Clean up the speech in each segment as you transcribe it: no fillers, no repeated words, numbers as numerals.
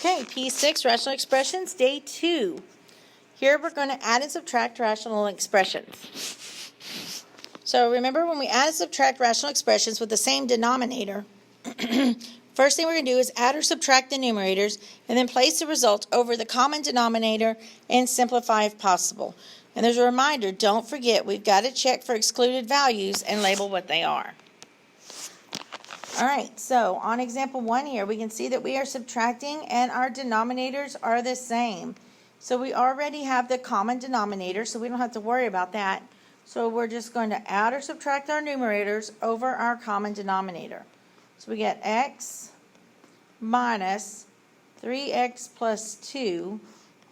Okay, P6, rational expressions, day 2. Here we're going to add and subtract rational expressions. So remember, when we add and subtract rational expressions with the same denominator, first thing we're going to do is add or subtract the numerators and then place the result over the common denominator and simplify if possible. And there's a reminder, don't forget, we've got to check for excluded values and label what they are. Alright, so on example 1 here, we can see that we are subtracting and our denominators are the same. So we already have the common denominator, so we don't have to worry about that. So we're just going to add or subtract our numerators over our common denominator. So we get x minus 3x plus 2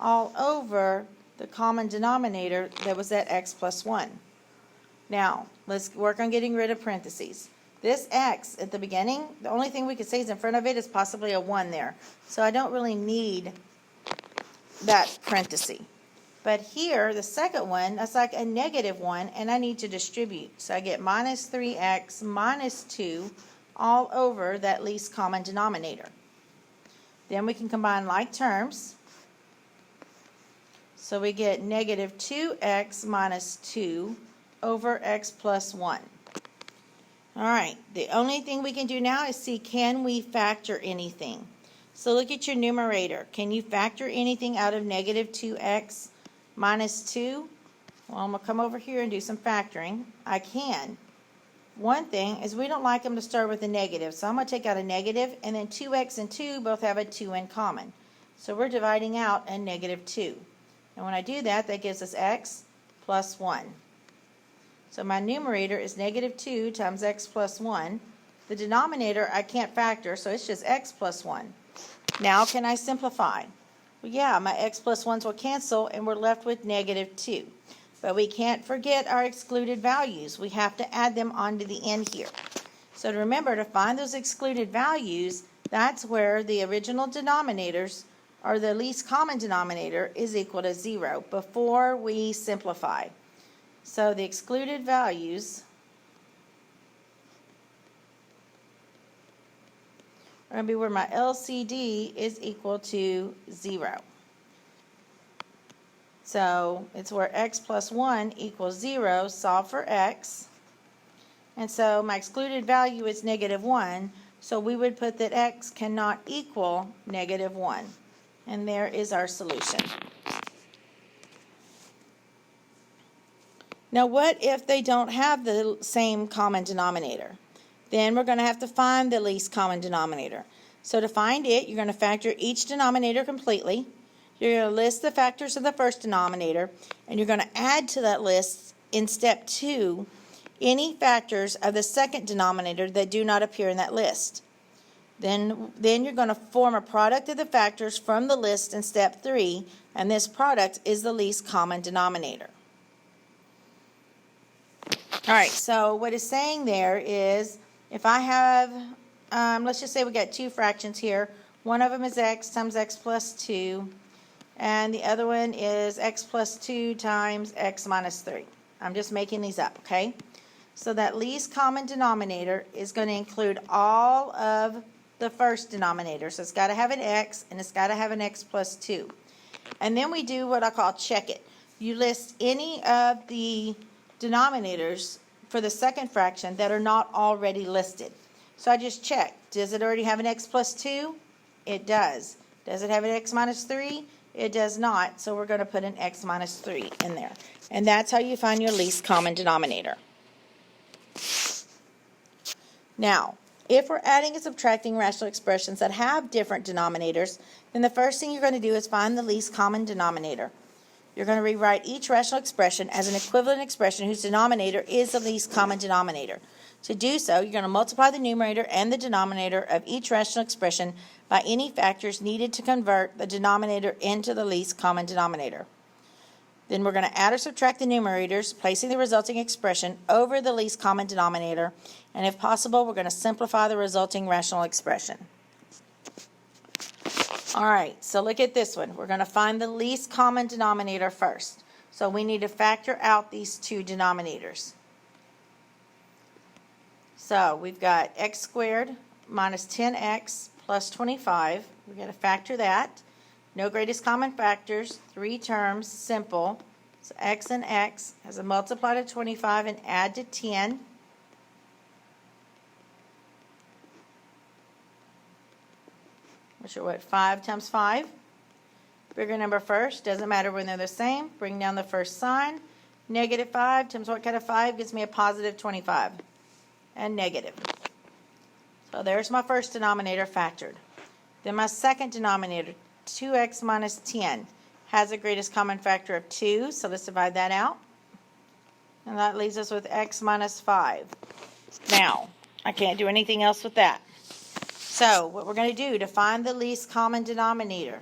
all over the common denominator that was at x plus 1. Now, let's work on getting rid of parentheses. This x at the beginning, the only thing we could say is in front of it is possibly a 1 there. So I don't really need that parenthesis. But here, the second one, that's like a negative 1, and I need to distribute. So I get minus 3x minus 2 all over that least common denominator. Then we can combine like terms. So we get negative 2x minus 2 over x plus 1. Alright, the only thing we can do now is see, can we factor anything? So look at your numerator. Can you factor anything out of negative 2x minus 2? Well, I'm going to come over here and do some factoring. I can. One thing is we don't like them to start with a negative, so I'm going to take out a negative, and then 2x and 2 both have a 2 in common. So we're dividing out a negative 2. And when I do that, that gives us x plus 1. So my numerator is negative 2 times x plus 1. The denominator I can't factor, so it's just x plus 1. Now can I simplify? Well, yeah, my x plus 1s will cancel, and we're left with negative 2. But we can't forget our excluded values. We have to add them onto the end here. So to remember, to find those excluded values, that's where the original denominators, or the least common denominator, is equal to 0 before we simplify. So the excluded values are going to be where my LCD is equal to 0. So it's where x plus 1 equals 0, solve for x. And so my excluded value is negative 1, so we would put that x cannot equal negative 1. And there is our solution. Now what if they don't have the same common denominator? Then we're going to have to find the least common denominator. So to find it, you're going to factor each denominator completely. You're going to list the factors of the first denominator, and you're going to add to that list in step 2 any factors of the second denominator that do not appear in that list. Then you're going to form a product of the factors from the list in step 3, and this product is the least common denominator. Alright, so what it's saying there is, if I have, let's just say we got two fractions here. One of them is x times x plus 2, and the other one is x plus 2 times x minus 3. I'm just making these up, okay? So that least common denominator is going to include all of the first denominator. So it's got to have an x, and it's got to have an x plus 2. And then we do what I call check it. You list any of the denominators for the second fraction that are not already listed. So I just check. Does it already have an x plus 2? It does. Does it have an x minus 3? It does not. So we're going to put an x minus 3 in there. And that's how you find your least common denominator. Now, if we're adding and subtracting rational expressions that have different denominators, then the first thing you're going to do is find the least common denominator. You're going to rewrite each rational expression as an equivalent expression whose denominator is the least common denominator. To do so, you're going to multiply the numerator and the denominator of each rational expression by any factors needed to convert the denominator into the least common denominator. Then we're going to add or subtract the numerators, placing the resulting expression over the least common denominator, and if possible, we're going to simplify the resulting rational expression. Alright, so look at this one. We're going to find the least common denominator first. So we need to factor out these two denominators. So we've got x squared minus 10x plus 25. We've got to factor that. No greatest common factors, 3 terms, simple. So x and x has to multiply to 25 and add to 10. Which are what, 5 times 5? Bigger number first, doesn't matter when they're the same. Bring down the first sign. Negative 5 times what kind of 5 gives me a positive 25. And negative. So there's my first denominator factored. Then my second denominator, 2x minus 10, has a greatest common factor of 2. So let's divide that out. And that leaves us with x minus 5. Now, I can't do anything else with that. So what we're going to do to find the least common denominator,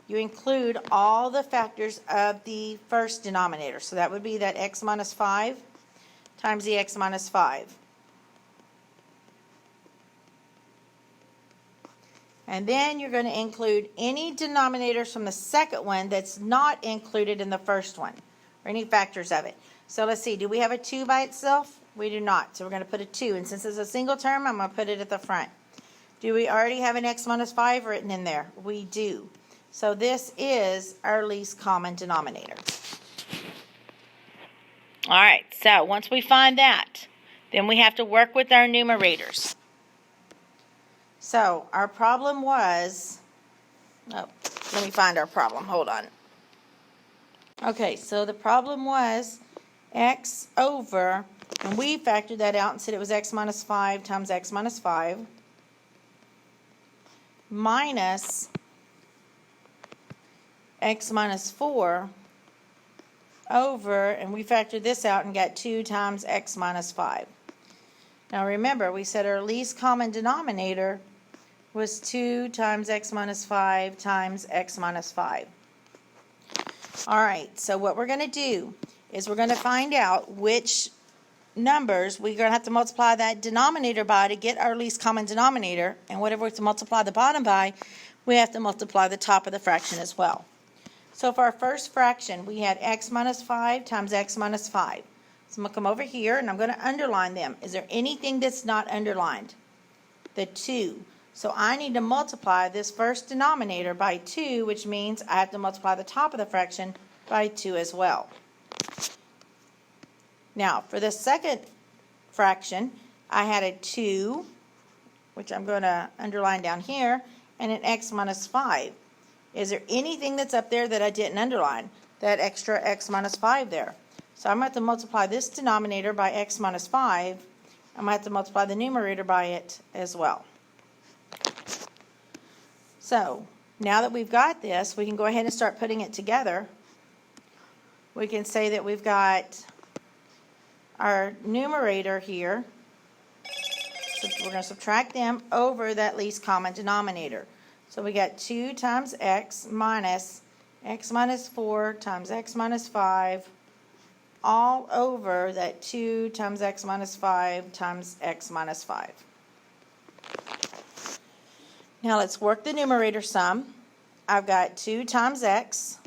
you include all the factors of the first denominator. So that would be that x minus 5 times the x minus 5. And then you're going to include any denominators from the second one that's not included in the first one, or any factors of it. So let's see, do we have a 2 by itself? We do not. So we're going to put a 2. And since it's a single term, I'm going to put it at the front. Do we already have an x minus 5 written in there? We do. So this is our least common denominator. All right, so once we find that, then we have to work with our numerators. So our problem was, let me find our problem. Hold on. Okay, so the problem was x over, and we factored that out and said it was x minus 5 times x minus 5 minus x minus 4 over, and we factored this out and got 2 times x minus 5. Now remember, we said our least common denominator was 2 times x minus 5 times x minus 5. All right, so what we're going to do is we're going to find out which numbers we're going to have to multiply that denominator by to get our least common denominator, and whatever we have to multiply the bottom by, we have to multiply the top of the fraction as well. So for our first fraction, we had x minus 5 times x minus 5. So I'm going to come over here and I'm going to underline them. Is there anything that's not underlined? The 2. So I need to multiply this first denominator by 2, which means I have to multiply the top of the fraction by 2 as well. Now, for the second fraction, I had a 2, which I'm going to underline down here, and an x minus 5. Is there anything that's up there that I didn't underline? That extra x minus 5 there. So I'm going to have to multiply this denominator by x minus 5. I'm going to have to multiply the numerator by it as well. So, now that we've got this, we can go ahead and start putting it together. We can say that we've got our numerator here. So we're going to subtract them over that least common denominator. So we got 2 times x minus 4 times x minus 5 all over that 2 times x minus 5 times x minus 5. Now let's work the numerator sum. I've got 2 times x,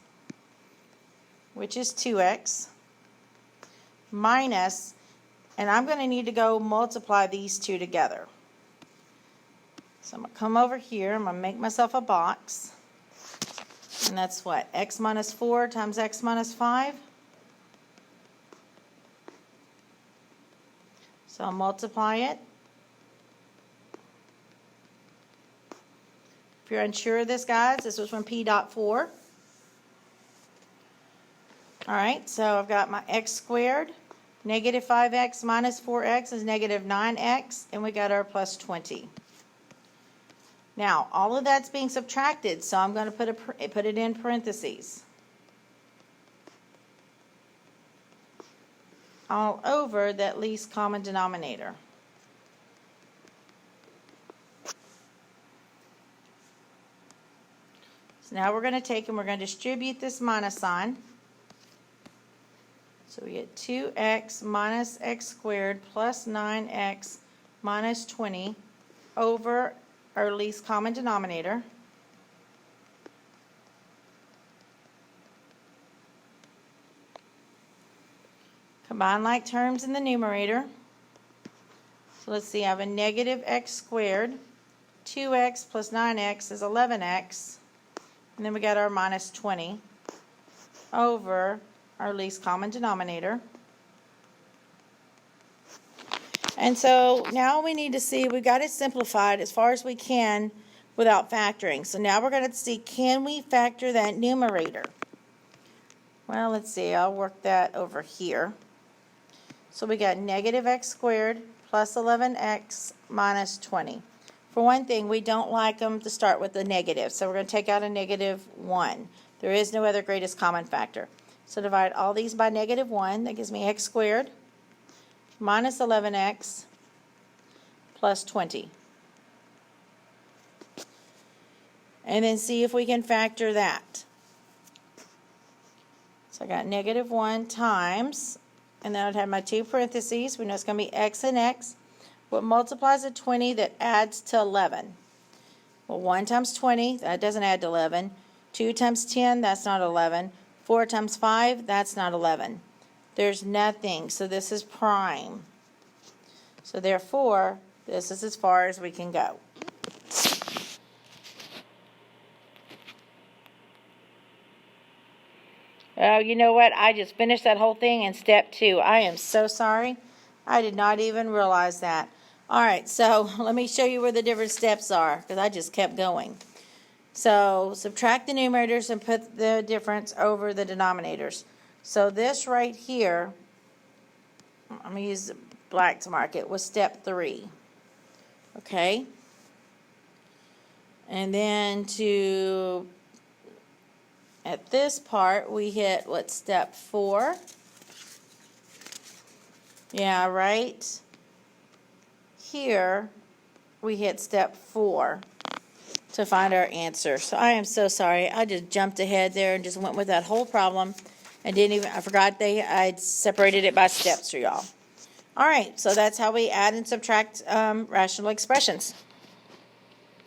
which is 2x, minus, and I'm going to need to go multiply these two together. So I'm going to come over here, I'm going to make myself a box, and that's what? X minus 4 times x minus 5. So I'll multiply it. If you're unsure of this, guys, this was from P dot 4. All right, so I've got my x squared. Negative 5x minus 4x is negative 9x, and we got our plus 20. Now, all of that's being subtracted, so I'm going to put it in parentheses. All over that least common denominator. So now we're going to take and we're going to distribute this minus sign. So we get 2x minus x squared plus 9x minus 20 over our least common denominator. Combine like terms in the numerator. So let's see, I have a negative x squared 2x plus 9x is 11x. And then we got our minus 20 over our least common denominator. And so now we need to see, we've got it simplified as far as we can without factoring. So now we're going to see, can we factor that numerator? Well, let's see, I'll work that over here. So we got negative x squared plus 11x minus 20. For one thing, we don't like them to start with the negative, so we're going to take out a negative 1. There is no other greatest common factor. So divide all these by negative 1. That gives me x squared minus 11x plus 20. And then see if we can factor that. So I got negative 1 times, and then I'd have my two parentheses. We know it's going to be x and x. What multiplies a 20 that adds to 11? Well, 1 times 20, that doesn't add to 11. 2 times 10, that's not 11. 4 times 5, that's not 11. There's nothing, so this is prime. So therefore, this is as far as we can go. Oh, you know what? I just finished that whole thing in step 2. I am so sorry. I did not even realize that. All right, so let me show you where the different steps are, because I just kept going. So subtract the numerators and put the difference over the denominators. So this right here, I'm going to use black to mark it, was step 3. Okay? And then at this part, we hit, what, step 4? Yeah, right? Here, we hit step 4 to find our answer. So I am so sorry. I just jumped ahead there and just went with that whole problem and I forgot I'd separated it by steps for y'all. All right, so that's how we add and subtract rational expressions.